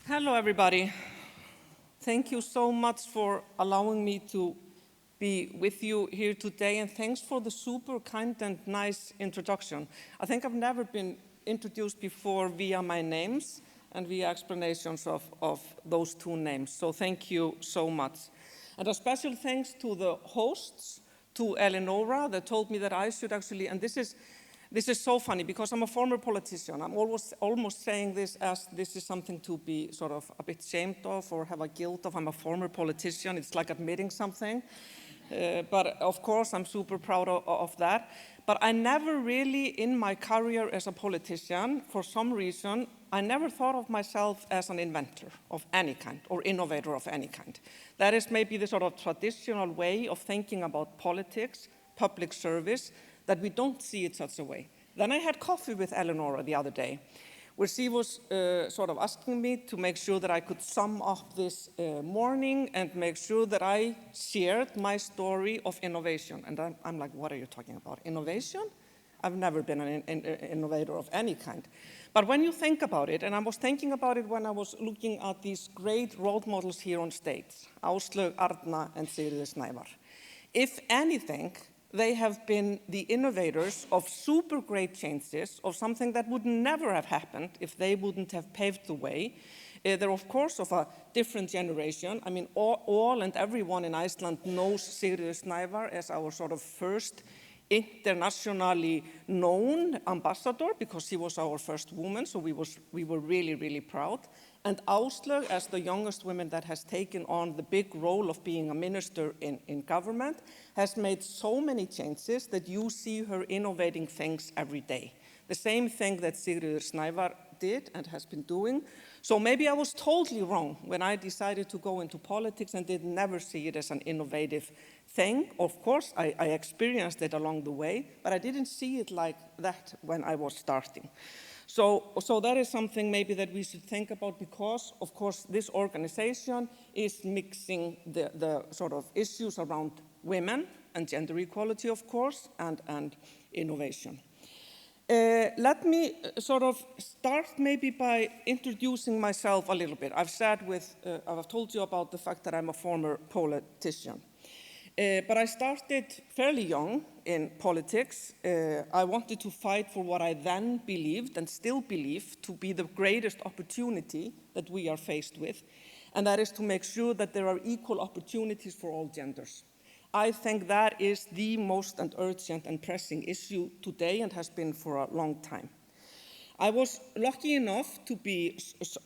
Hello, everybody. Thank you so much for allowing me to be with you here today, and thanks for the super kind and nice introduction. I think I've never been introduced before via my names and via explanations of those two names, so thank you so much. And a special thanks to the hosts, to Eleonora, that told me that I should actually, and this is so funny because I'm a former politician. I'm almost saying this as this is something to be sort of a bit ashamed of or have a guilt of. I'm a former politician. It's like admitting something. But of course, I'm super proud of that. But I never really, in my career as a politician, for some reason, I never thought of myself as an inventor of any kind or innovator of any kind. That is maybe the sort of traditional way of thinking about politics, public service, that we don't see it such a way. Then I had coffee with Eleonora the other day, where she was sort of asking me to make sure that I could sum up this morning and make sure that I shared my story of innovation. And I'm like, what are you talking about? Innovation? I've never been an innovator of any kind. But when you think about it, and I was thinking about it when I was looking at these great role models here on stage, Áslaug, Arna, and Sigríður Snævar. If anything, they have been the innovators of super great changes, of something that would never have happened if they wouldn't have paved the way. They're, of course, of a different generation. I mean, all and everyone in Iceland knows Sigríður Snævar as our sort of first internationally known ambassador, because she was our first woman, so we were really, really proud. And Áslaug, as the youngest woman that has taken on the big role of being a minister in government, has made so many changes that you see her innovating things every day. The same thing that Sigríður Snævar did and has been doing. So maybe I was totally wrong when I decided to go into politics and did never see it as an innovative thing. Of course, I experienced it along the way, but I didn't see it like that when I was starting. So that is something maybe that we should think about, because, of course, this organization is mixing the sort of issues around women and gender equality, of course, and innovation. Let me sort of start maybe by introducing myself a little bit. I've told you about the fact that I'm a former politician. But I started fairly young in politics. I wanted to fight for what I then believed and still believe to be the greatest opportunity that we are faced with, and that is to make sure that there are equal opportunities for all genders. I think that is the most urgent and pressing issue today and has been for a long time. I was lucky enough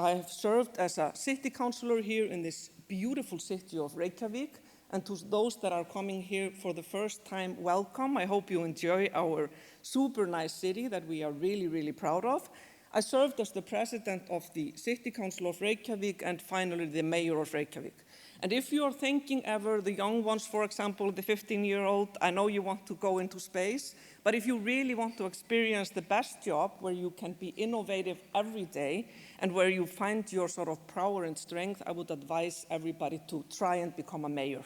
I have served as a city councillor here in this beautiful city of Reykjavík. And to those that are coming here for the first time, welcome. I hope you enjoy our super nice city that we are really, really proud of. I served as the president of the City Council of Reykjavík and finally the mayor of Reykjavík. And if you are thinking ever, the young ones, for example, the 15-year-old, I know you want to go into space, but if you really want to experience the best job where you can be innovative every day and where you find your sort of power and strength, I would advise everybody to try and become a mayor.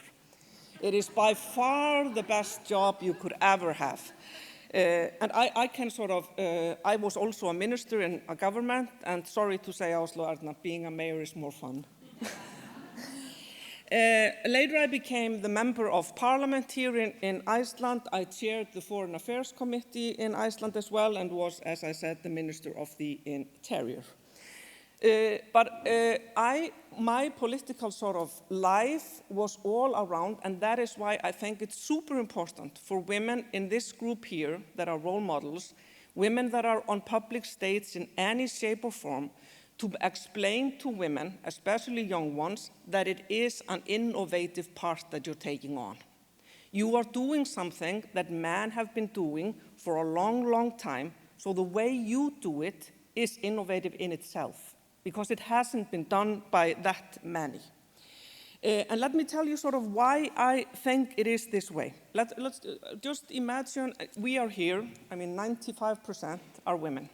It is by far the best job you could ever have. And I was also a minister in a government, and sorry to say, Oslo, Arna, being a mayor is more fun. Later I became the member of parliament here in Iceland. I chaired the Foreign Affairs Committee in Iceland as well, and was, as I said, the Minister of the Interior. My political sort of life was all around, and that is why I think it's super important for women in this group here that are role models, women that are on public stage in any shape or form, to explain to women, especially young ones, that it is an innovative part that you're taking on. You are doing something that men have been doing for a long, long time, so the way you do it is innovative in itself, because it hasn't been done by that many. And let me tell you sort of why I think it is this way. Let's just imagine we are here, 95% are women.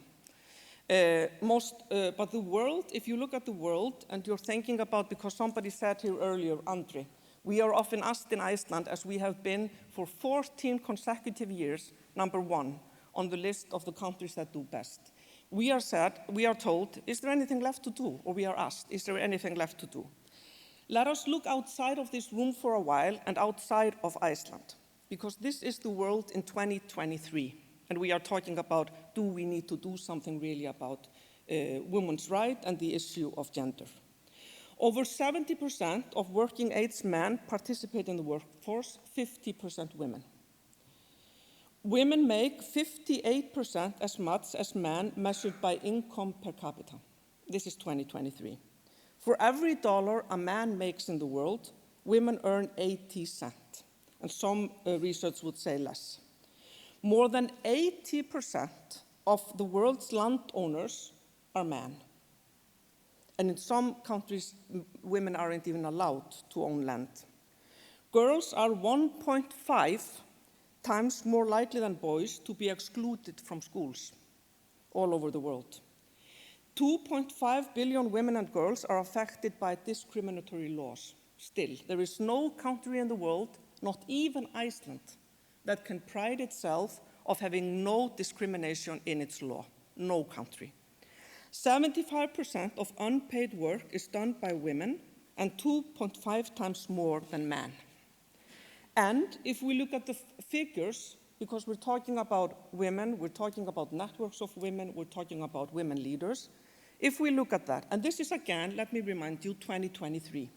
But the world, if you look at the world and you're thinking about, because somebody said here earlier, Andri, we are often asked in Iceland, as we have been for 14 consecutive years, number one on the list of the countries that do best. we are told, is there anything left to do? Or we are asked, is there anything left to do? Let us look outside of this room for a while and outside of Iceland, because this is the world in 2023. And we are talking about, do we need to do something really about women's rights and the issue of gender? Over 70% of working age men participate in the workforce, 50% women. Women make 58% as much as men measured by income per capita. This is 2023. For every dollar a man makes in the world, women earn 80 cents, and some research would say less. More than 80% of the world's landowners are men. And in some countries, women aren't even allowed to own land. Girls are 1.5 times more likely than boys to be excluded from schools all over the world. 2.5 billion women and girls are affected by discriminatory laws. Still, there is no country in the world, not even Iceland, that can pride itself of having no discrimination in its law. No country. 75% of unpaid work is done by women and 2.5 times more than men. And if we look at the figures, because we're talking about women, we're talking about networks of women, we're talking about women leaders, if we look at that, and this is again, let me remind you, 2023,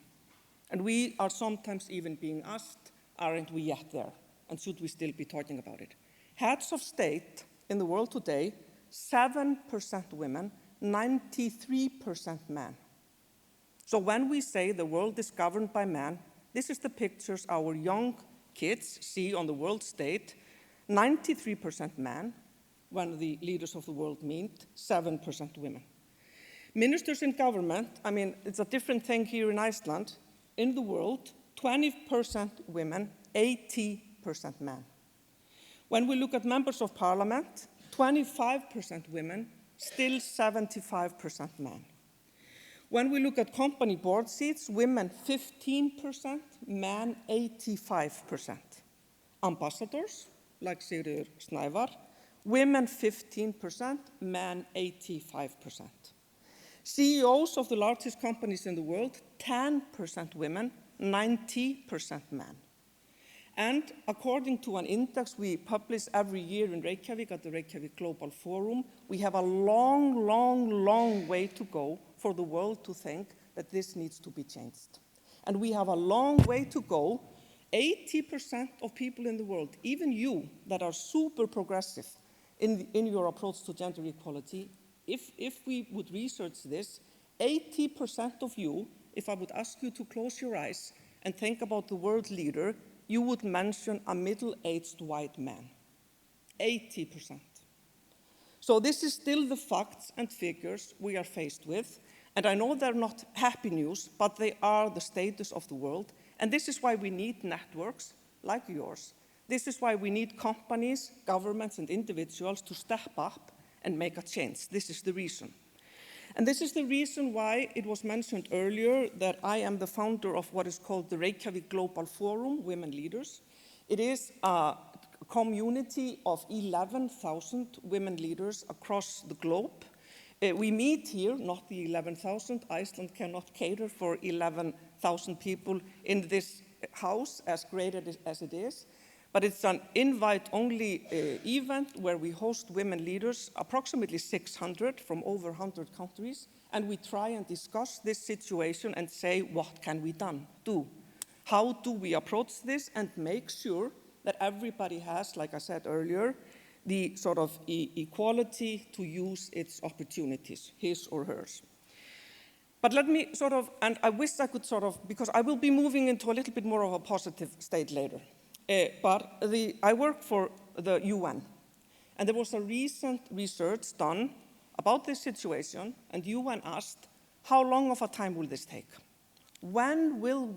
and we are sometimes even being asked, aren't we yet there? And should we still be talking about it? Heads of state in the world today, 7% women, 93% men. So when we say the world is governed by men, this is the pictures our young kids see on the world stage, 93% men, when the leaders of the world meet 7% women. Ministers in government, I mean, it's a different thing here in Iceland. In the world, 20% women, 80% men. When we look at members of parliament, 25% women, still 75% men. When we look at company board seats, women 15%, men 85%. Ambassadors, like Sigríður Snævar, women 15%, men 85%. CEOs of the largest companies in the world, 10% women, 90% men. And according to an index we publish every year in Reykjavik at the Reykjavik Global Forum, we have a long, long, long way to go for the world to think that this needs to be changed. And we have a long way to go. 80% of people in the world, even you that are super progressive in your approach to gender equality, if we would research this, 80% of you, if I would ask you to close your eyes and think about the world leader, you would mention a middle-aged white man. 80%. So this is still the facts and figures we are faced with. And I know they're not happy news, but they are the status of the world. And this is why we need networks like yours. This is why we need companies, governments, and individuals to step up and make a change. This is the reason. And this is the reason why it was mentioned earlier that I am the founder of what is called the Reykjavik Global Forum, Women Leaders. It is a community of 11,000 women leaders across the globe. We meet here, not the 11,000. Iceland cannot cater for 11,000 people in this house, as great as it is. But it's an invite-only event where we host women leaders, approximately 600 from over 100 countries, and we try and discuss this situation and say, what can we do? How do we approach this and make sure that everybody has, like I said earlier, the sort of equality to use its opportunities, his or hers. But let me sort of, and I wish I could sort of, because I will be moving into a little bit more of a positive state later. I work for the UN, and there was a recent research done about this situation, and UN asked, how long of a time will this take? When will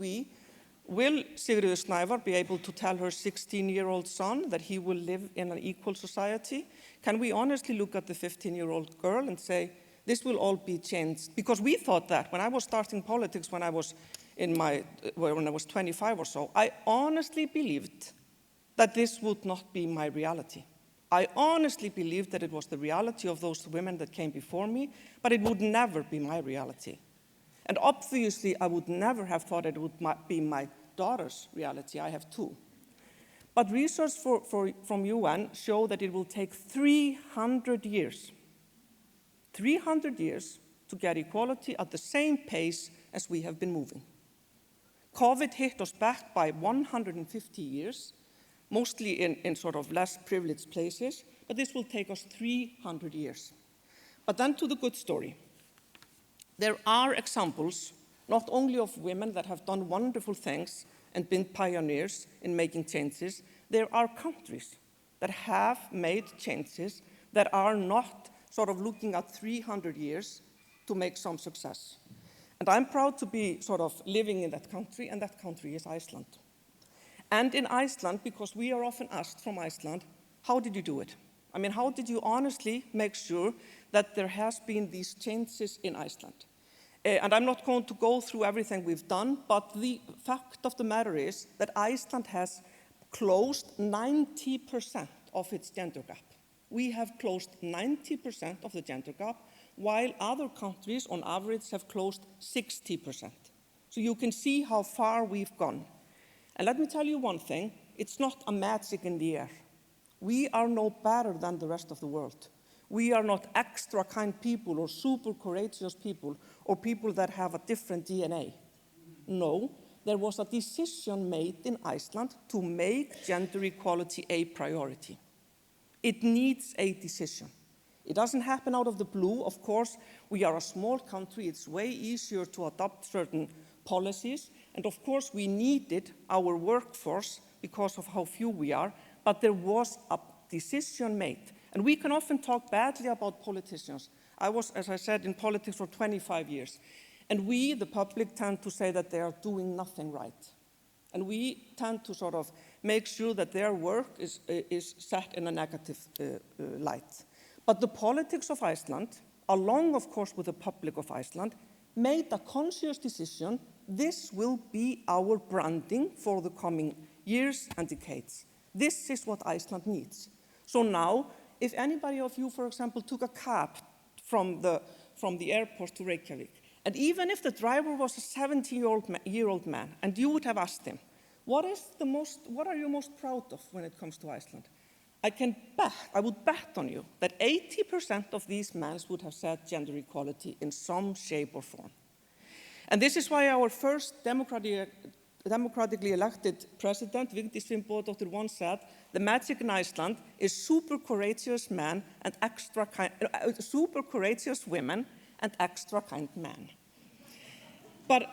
Sigríður Snævar be able to tell her 16-year-old son that he will live in an equal society? Can we honestly look at the 15-year-old girl and say, this will all be changed? Because we thought that when I was starting politics, when I was 25 or so, I honestly believed that this would not be my reality. I honestly believed that it was the reality of those women that came before me, but it would never be my reality. And obviously, I would never have thought it would be my daughter's reality. I have two. But research from UN show that it will take 300 years, 300 years to get equality at the same pace as we have been moving. COVID hit us back by 150 years, mostly in sort of less privileged places, but this will take us 300 years. But then to the good story. There are examples, not only of women that have done wonderful things and been pioneers in making changes, there are countries that have made changes that are not sort of looking at 300 years to make some success. And I'm proud to be sort of living in that country, and that country is Iceland. And in Iceland, because we are often asked from Iceland, how did you do it? I mean, how did you honestly make sure that there has been these changes in Iceland? And I'm not going to go through everything we've done, but the fact of the matter is that Iceland has closed 90% of its gender gap. We have closed 90% of the gender gap, while other countries on average have closed 60%. So you can see how far we've gone. And let me tell you one thing, it's not a magic in the air. We are no better than the rest of the world. We are not extra kind people or super courageous people or people that have a different DNA. No, there was a decision made in Iceland to make gender equality a priority. It needs a decision. It doesn't happen out of the blue. Of course, we are a small country. It's way easier to adopt certain policies. And of course, we needed our workforce because of how few we are. But there was a decision made. And we can often talk badly about politicians. I was, as I said, in politics for 25 years. And we, the public, tend to say that they are doing nothing right. And we tend to sort of make sure that their work is set in a negative light. But the politics of Iceland, along, of course, with the public of Iceland, made a conscious decision. This will be our branding for the coming years and decades. This is what Iceland needs. So now, if anybody of you, for example, took a cab from the airport to Reykjavik, and even if the driver was a 70-year-old man, and you would have asked him, what are you most proud of when it comes to Iceland? I would bet on you that 80% of these men would have said gender equality in some shape or form. And this is why our first democratically elected president, Vigdís Finnbogadóttir, once said, the magic in Iceland is super courageous men and super courageous women and extra kind men. But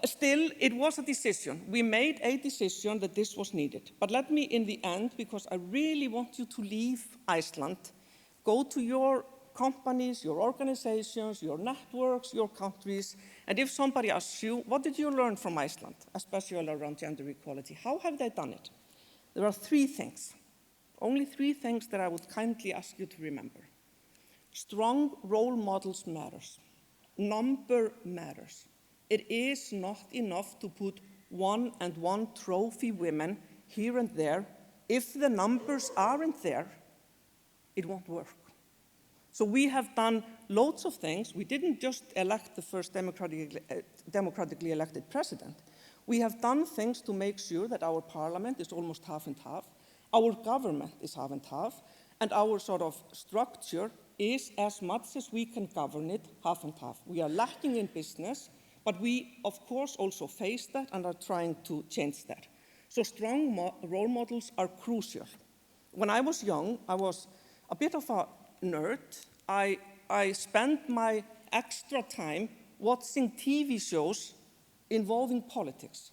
still, it was a decision. We made a decision that this was needed. But let me, in the end, because I really want you to leave Iceland, go to your companies, your organizations, your networks, your countries, and if somebody asks you, what did you learn from Iceland, especially around gender equality? How have they done it? There are three things, only three things that I would kindly ask you to remember. Strong role models matters. Number matters. It is not enough to put one trophy women here and there. If the numbers aren't there, it won't work. So we have done loads of things. We didn't just elect the first democratically elected president. We have done things to make sure that our parliament is almost half and half, our government is half and half, and our sort of structure is, as much as we can govern it, half and half. We are lacking in business, but we, of course, also face that and are trying to change that. So strong role models are crucial. When I was young, I was a bit of a nerd. I spent my extra time watching TV shows involving politics,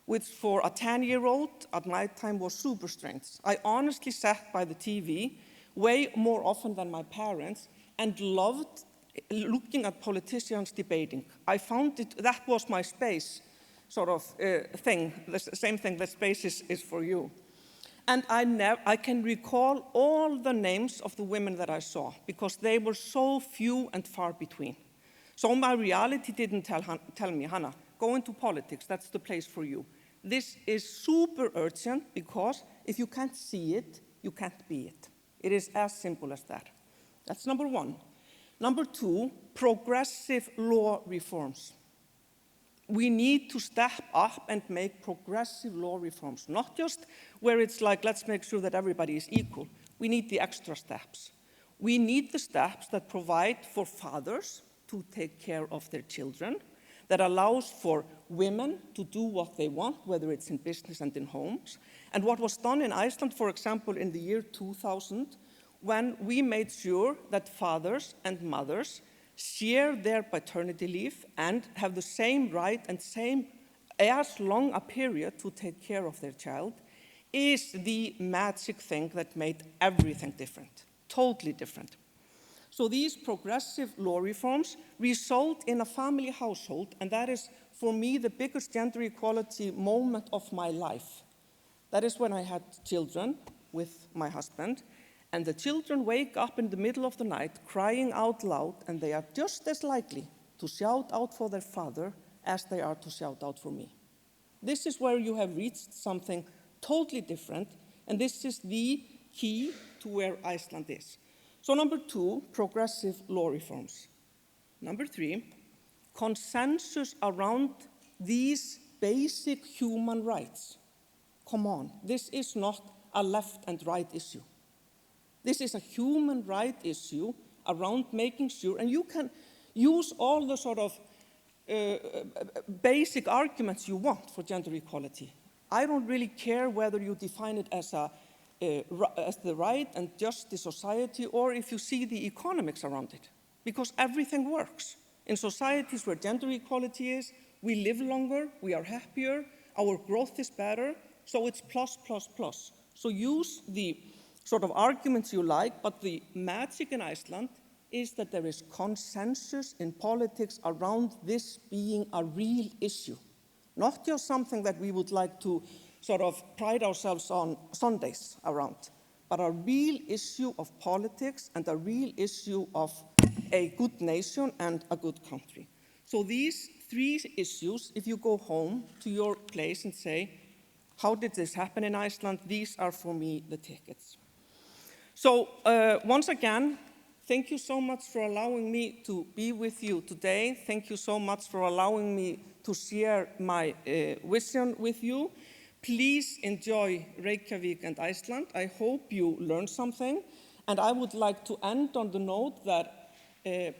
which for a 10-year-old at my time was super strange. I honestly sat by the TV way more often than my parents and loved looking at politicians debating. I found that was my space sort of thing, the same thing that space is for you. And I can recall all the names of the women that I saw because they were so few and far between. So my reality didn't tell me, Hanna, go into politics, that's the place for you. This is super urgent because if you can't see it, you can't be it. It is as simple as that. That's number one. Number two, progressive law reforms. We need to step up and make progressive law reforms, not just where it's like, let's make sure that everybody is equal. We need the extra steps. We need the steps that provide for fathers to take care of their children, that allows for women to do what they want, whether it's in business and in homes. And what was done in Iceland, for example, in the year 2000, when we made sure that fathers and mothers share their paternity leave and have the same right and same as long a period to take care of their child, is the magic thing that made everything different, totally different. So these progressive law reforms result in a family household, and that is, for me, the biggest gender equality moment of my life. That is when I had children with my husband, and the children wake up in the middle of the night crying out loud, and they are just as likely to shout out for their father as they are to shout out for me. This is where you have reached something totally different, and this is the key to where Iceland is. So number two, progressive law reforms. Number three, consensus around these basic human rights. Come on, this is not a left and right issue. This is a human right issue around making sure, and you can use all the sort of basic arguments you want for gender equality. I don't really care whether you define it as the right and justice society, or if you see the economics around it, because everything works. In societies where gender equality is, we live longer, we are happier, our growth is better, so it's plus, plus, plus. So use the sort of arguments you like, but the magic in Iceland is that there is consensus in politics around this being a real issue, not just something that we would like to sort of pride ourselves on Sundays around, but a real issue of politics and a real issue of a good nation and a good country. So these three issues, if you go home to your place and say, how did this happen in Iceland? These are, for me, the tickets. So once again, thank you so much for allowing me to be with you today. Thank you so much for allowing me to share my vision with you. Please enjoy Reykjavik and Iceland. I hope you learned something. And I would like to end on the note that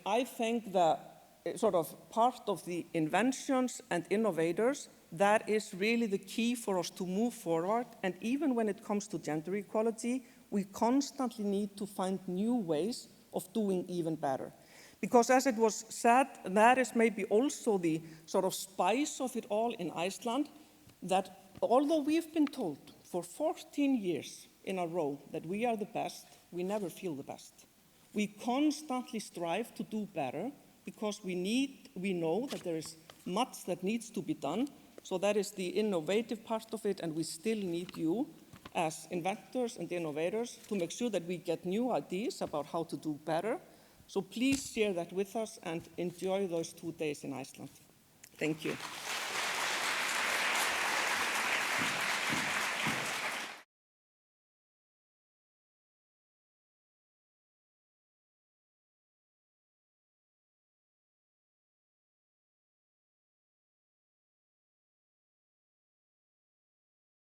I think that sort of part of the inventions and innovators, that is really the key for us to move forward. And even when it comes to gender equality, we constantly need to find new ways of doing even better. Because as it was said, that is maybe also the sort of spice of it all in Iceland, that although we've been told for 14 years in a row that we are the best, we never feel the best. We constantly strive to do better because we know that there is much that needs to be done. So that is the innovative part of it, and we still need you as inventors and innovators to make sure that we get new ideas about how to do better. So please share that with us and enjoy those 2 days in Iceland. Thank you.